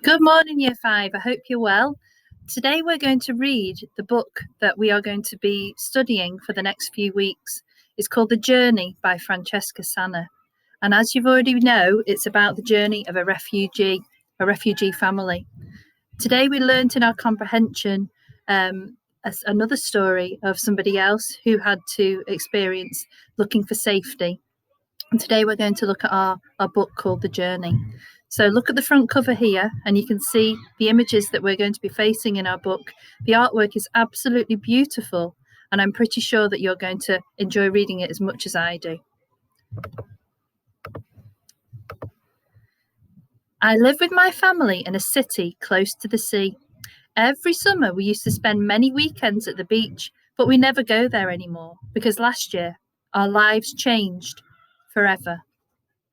Good morning, Year 5. I hope you're well. Today we're going to read the book that we are going to be studying for the next few weeks. It's called The Journey by Francesca Sanna. And as you've already know, it's about the journey of a refugee family. Today we learnt in our comprehension another story of somebody else who had to experience looking for safety. And today we're going to look at our book called The Journey. So look at the front cover here and you can see the images that we're going to be facing in our book. The artwork is absolutely beautiful and I'm pretty sure that you're going to enjoy reading it as much as I do. I live with my family in a city close to the sea. Every summer we used to spend many weekends at the beach, but we never go there anymore because last year our lives changed forever.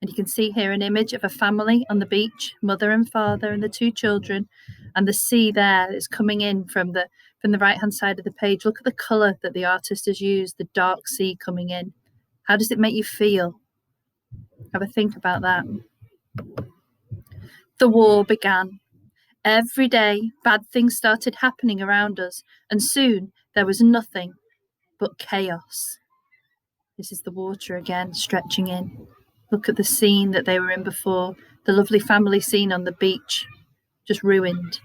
And you can see here an image of a family on the beach, mother and father and the two children, and the sea there is coming in from the right-hand side of the page. Look at the colour that the artist has used, the dark sea coming in. How does it make you feel? Have a think about that. The war began. Every day, bad things started happening around us, and soon there was nothing but chaos. This is the water again, stretching in. Look at the scene that they were in before, the lovely family scene on the beach, just ruined.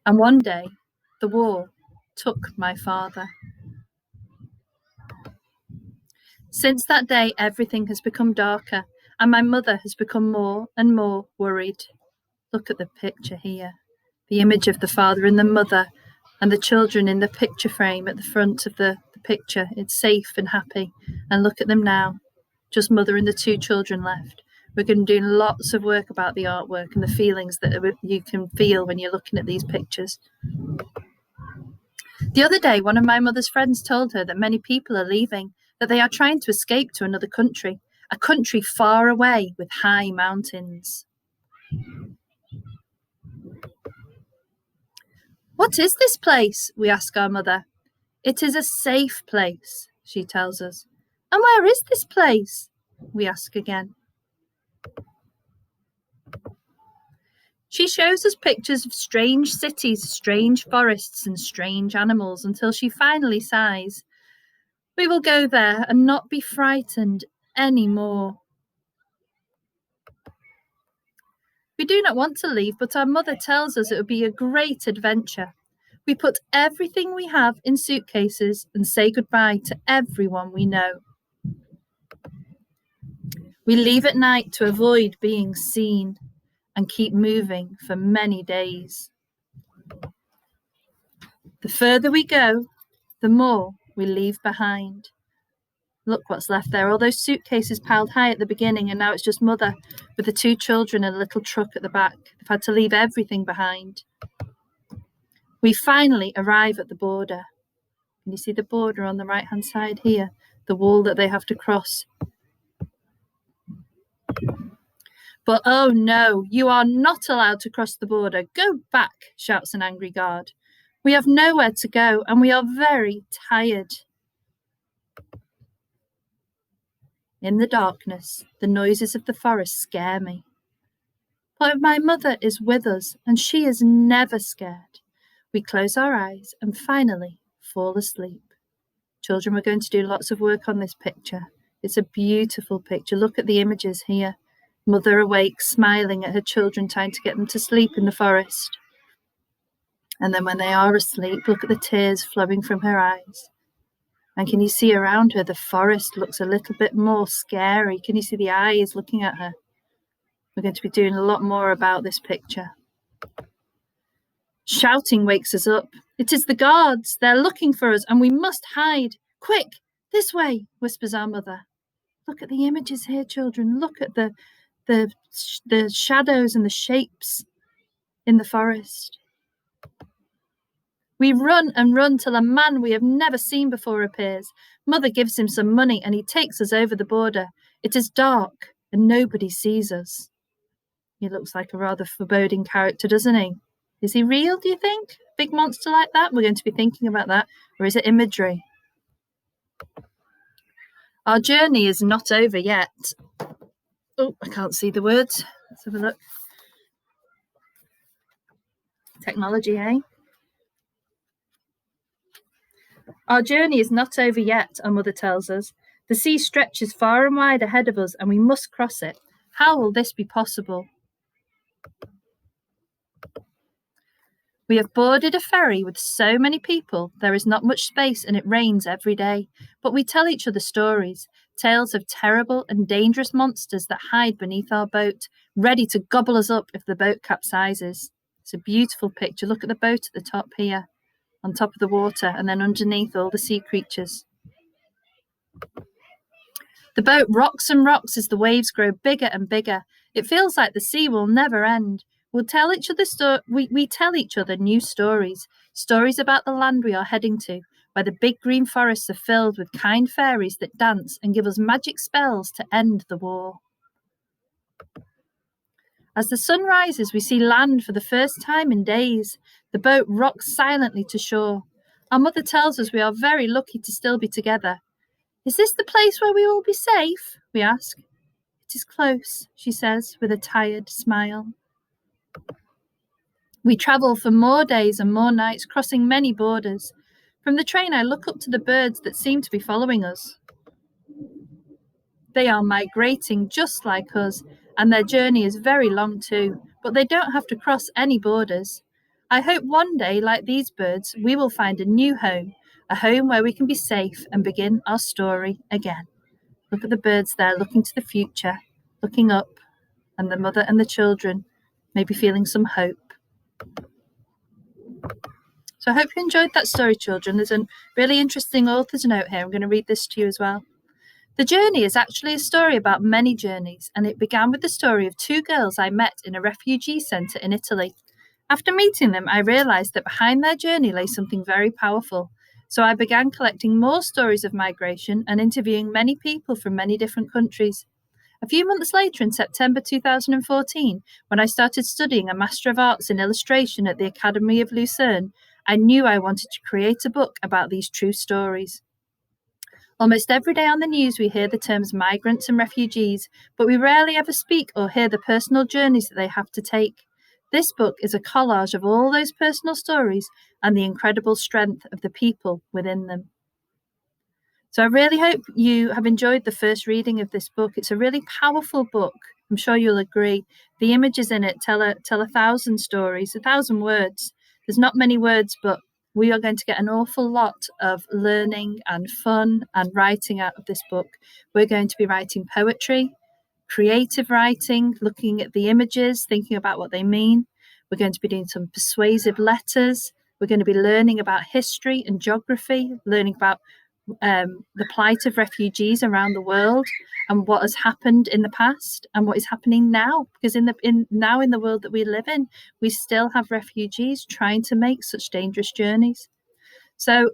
And one day, the war took my father. Since that day, everything has become darker, and my mother has become more and more worried. Look at the picture here, the image of the father and the mother, and the children in the picture frame at the front of the picture. It's safe and happy. And look at them now, just mother and the two children left. We're going to do lots of work about the artwork and the feelings that you can feel when you're looking at these pictures. The other day, one of my mother's friends told her that many people are leaving, that they are trying to escape to another country, a country far away with high mountains. What is this place? We ask our mother. It is a safe place, she tells us. And where is this place? We ask again. She shows us pictures of strange cities, strange forests, and strange animals until she finally sighs. We will go there and not be frightened anymore. We do not want to leave, but our mother tells us it would be a great adventure. We put everything we have in suitcases and say goodbye to everyone we know. We leave at night to avoid being seen and keep moving for many days. The further we go, the more we leave behind. Look what's left there, all those suitcases piled high at the beginning, and now it's just mother with the two children and a little truck at the back. They've had to leave everything behind. We finally arrive at the border. Can you see the border on the right-hand side here? The wall that they have to cross. But oh no, you are not allowed to cross the border. Go back, shouts an angry guard. We have nowhere to go and we are very tired. In the darkness, the noises of the forest scare me. But my mother is with us and she is never scared. We close our eyes and finally fall asleep. Children, we're going to do lots of work on this picture. It's a beautiful picture. Look at the images here. Mother awake, smiling at her children, trying to get them to sleep in the forest. And then when they are asleep, look at the tears flowing from her eyes. And can you see around her, the forest looks a little bit more scary. Can you see the eyes looking at her? We're going to be doing a lot more about this picture. Shouting wakes us up. It is the guards. They're looking for us and we must hide. Quick, this way, whispers our mother. Look at the images here, children. Look at the shadows and the shapes in the forest. We run and run till a man we have never seen before appears. Mother gives him some money and he takes us over the border. It is dark and nobody sees us. He looks like a rather foreboding character, doesn't he? Is he real, do you think? Big monster like that? We're going to be thinking about that. Or is it imagery? Our journey is not over yet. Oh, I can't see the words. Let's have a look. Technology, eh? Our journey is not over yet, our mother tells us. The sea stretches far and wide ahead of us, and we must cross it. How will this be possible? We have boarded a ferry with so many people, there is not much space and it rains every day. But we tell each other stories, tales of terrible and dangerous monsters that hide beneath our boat, ready to gobble us up if the boat capsizes. It's a beautiful picture. Look at the boat at the top here, on top of the water, and then underneath all the sea creatures. The boat rocks and rocks as the waves grow bigger and bigger. It feels like the sea will never end. We tell each other new stories, stories about the land we are heading to, where the big green forests are filled with kind fairies that dance and give us magic spells to end the war. As the sun rises, we see land for the first time in days. The boat rocks silently to shore. Our mother tells us we are very lucky to still be together. Is this the place where we will be safe? We ask. It is close, she says with a tired smile. We travel for more days and more nights, crossing many borders. From the train, I look up to the birds that seem to be following us. They are migrating just like us, and their journey is very long too, but they don't have to cross any borders. I hope one day, like these birds, we will find a new home, a home where we can be safe and begin our story again. Look at the birds there, looking to the future, looking up, and the mother and the children maybe feeling some hope. So I hope you enjoyed that story, children. There's a really interesting author's note here. I'm going to read this to you as well. The Journey is actually a story about many journeys, and it began with the story of two girls I met in a refugee centre in Italy. After meeting them, I realised that behind their journey lay something very powerful. So I began collecting more stories of migration and interviewing many people from many different countries. A few months later, in September 2014, when I started studying a Master of Arts in Illustration at the Academy of Lucerne, I knew I wanted to create a book about these true stories. Almost every day on the news we hear the terms migrants and refugees, but we rarely ever speak or hear the personal journeys that they have to take. This book is a collage of all those personal stories and the incredible strength of the people within them. So I really hope you have enjoyed the first reading of this book. It's a really powerful book. I'm sure you'll agree. The images in it tell 1,000 stories, 1,000 words. There's not many words, but we are going to get an awful lot of learning and fun and writing out of this book. We're going to be writing poetry, creative writing, looking at the images, thinking about what they mean. We're going to be doing some persuasive letters. We're going to be learning about history and geography, learning about the plight of refugees around the world and what has happened in the past and what is happening now, because in the world that we live in, we still have refugees trying to make such dangerous journeys. So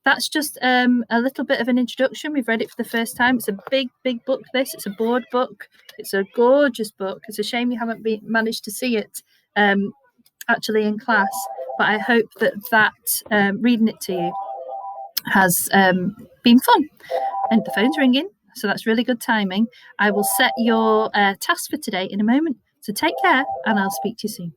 that's just a little bit of an introduction. We've read it for the first time. It's a big book, this. It's a board book. It's a gorgeous book. It's a shame you haven't managed to see it actually in class, but I hope that reading it to you has been fun. And the phone's ringing, so that's really good timing. I will set your task for today in a moment. So take care, and I'll speak to you soon.